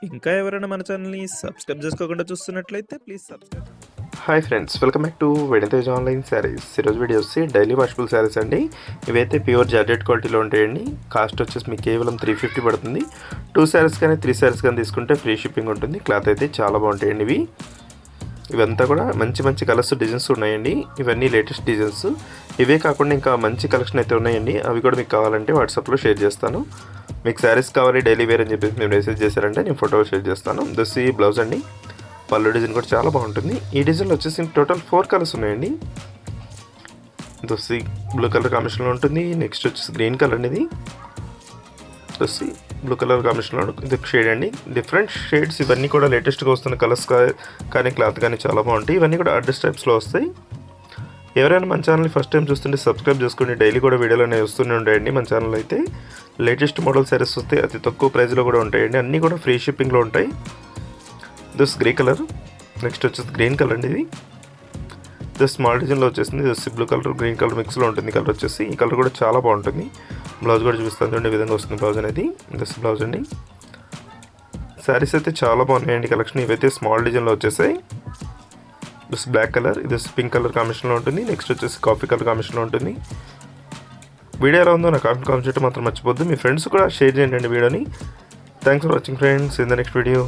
ఇంకా ఎవరైనా మన ఛానల్‌ని సబ్స్క్రైబ్ చేసుకోకుండా చూస్తున్నట్లయితే please subscribe. Hi friends, welcome back to Veditej online saris. ఈరోజు వీడియో వచ్చి డైలీ వాషబుల్ శారీస్ అండి. ఇవైతే ప్యూర్ జార్జెట్ క్వాలిటీలో ఉంటాయండి. కాస్ట్ వచ్చేసి మీకు కేవలం 350 పడుతుంది. 2 శారీస్ కానీ 3 శారీస్ కానీ తీసుకుంటే ఫ్రీ షిప్పింగ్ ఉంటుంది. క్లాత్ అయితే చాలా బాగుంటాయండి. ఇవంతా కూడా మంచి మంచి కలర్స్ డిజైన్స్ ఉన్నాయండి. ఇవన్నీ లేటెస్ట్ డిజైన్స్. ఇవే కాకుండా ఇంకా మంచి కలెక్షన్ అయితే ఉన్నాయండి. అవి కూడా మీకు కావాలంటే వాట్సాప్లో షేర్ చేస్తాను. మీకు శారీస్ కావాలి డైలీ వేర్ అని చెప్పేసి మీరు మెసేజ్ చేశారంటే నేను ఫోటో షేర్ చేస్తాను. దిస్ ఈ బ్లౌజ్ అండి. పళ్ళు డిజైన్ కూడా చాలా బాగుంటుంది. ఈ డిజైన్లో వచ్చేసి టోటల్ 4 కలర్స్ ఉన్నాయండి. దోసి బ్లూ కలర్ కాంబినేషన్లో ఉంటుంది. నెక్స్ట్ వచ్చేసి గ్రీన్ కలర్ అనేది దోసి బ్లూ కలర్ కాంబినేషన్లో ఇది షేడ్ అండి. డిఫరెంట్ షేడ్స్ ఇవన్నీ కూడా లేటెస్ట్గా వస్తున్న కలర్స్ కానీ క్లాత్ కానీ చాలా బాగుంటాయి. ఇవన్నీ కూడా అడ్రస్ టైప్స్లో వస్తాయి. ఎవరైనా మన ఛానల్ని ఫస్ట్ టైం చూస్తుంటే సబ్స్క్రైబ్ చేసుకోండి. డైలీ కూడా వీడియోలు అనేవి వస్తూనే ఉంటాయండి. మన ఛానల్ అయితే లేటెస్ట్ మోడల్ శారీస్ వస్తాయి. అతి తక్కువ ప్రైస్లో కూడా ఉంటాయండి. అన్నీ కూడా ఫ్రీ షిప్పింగ్లో ఉంటాయి. దిస్ గ్రే కలర్, నెక్స్ట్ వచ్చేసి గ్రీన్ కలర్ అండి. ఇది దిస్ స్మాల్ డిజైన్లో వచ్చేసింది. This blue colour green colour మిక్స్లో ఉంటుంది. కలర్ వచ్చేసి ఈ కలర్ కూడా చాలా బాగుంటుంది. బ్లౌజ్ కూడా చూపిస్తాను చూడండి. ఈ విధంగా వస్తుంది బ్లౌజ్ అనేది. దిస్ బ్లౌజ్ అండి. శారీస్ అయితే చాలా బాగున్నాయండి కలెక్షన్. ఇవైతే స్మాల్ డిజైన్లో వచ్చేసాయి. దిస్ బ్లాక్ కలర్, ఇది పింక్ కలర్ కాంబినేషన్లో ఉంటుంది. నెక్స్ట్ వచ్చేసి కాఫీ కలర్ కాంబినేషన్లో ఉంటుంది. వీడియో ఎలా ఉందో నాకు కామెంట్ చేయడం మాత్రం మర్చిపోద్దు. మీ ఫ్రెండ్స్ కూడా షేర్ చేయండి వీడియోని. Thanks for watching friends. In the next video.